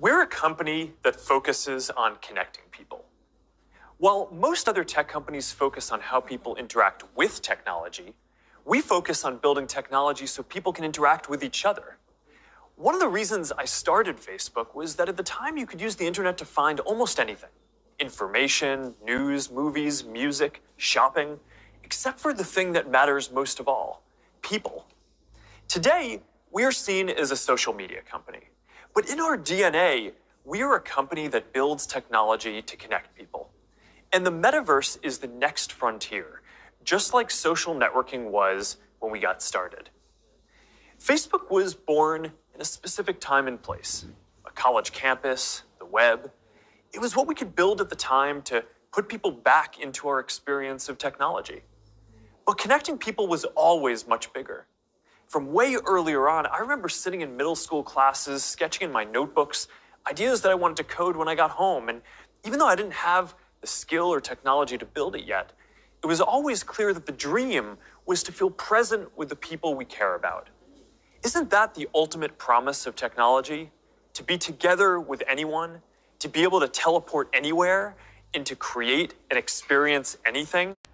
We're a company that focuses on connecting people. While most other tech companies focus on how people interact with technology, we focus on building technology so people can interact with each other. One of the reasons I started Facebook was that at the time you could use the internet to find almost anything. Information, news, movies, music, shopping, except for the thing that matters most of all, people. Today, we are seen as a social media company. But in our DNA, we are a company that builds technology to connect people. And the metaverse is the next frontier, just like social networking was when we got started. Facebook was born in a specific time and place. A college campus, the web. It was what we could build at the time to put people back into our experience of technology. But connecting people was always much bigger. From way earlier on, I remember sitting in middle school classes, sketching in my notebooks, ideas that I wanted to code when I got home. And even though I didn't have the skill or technology to build it yet, it was always clear that the dream was to feel present with the people we care about. Isn't that the ultimate promise of technology? To be together with anyone, to be able to teleport anywhere, and to create and experience anything?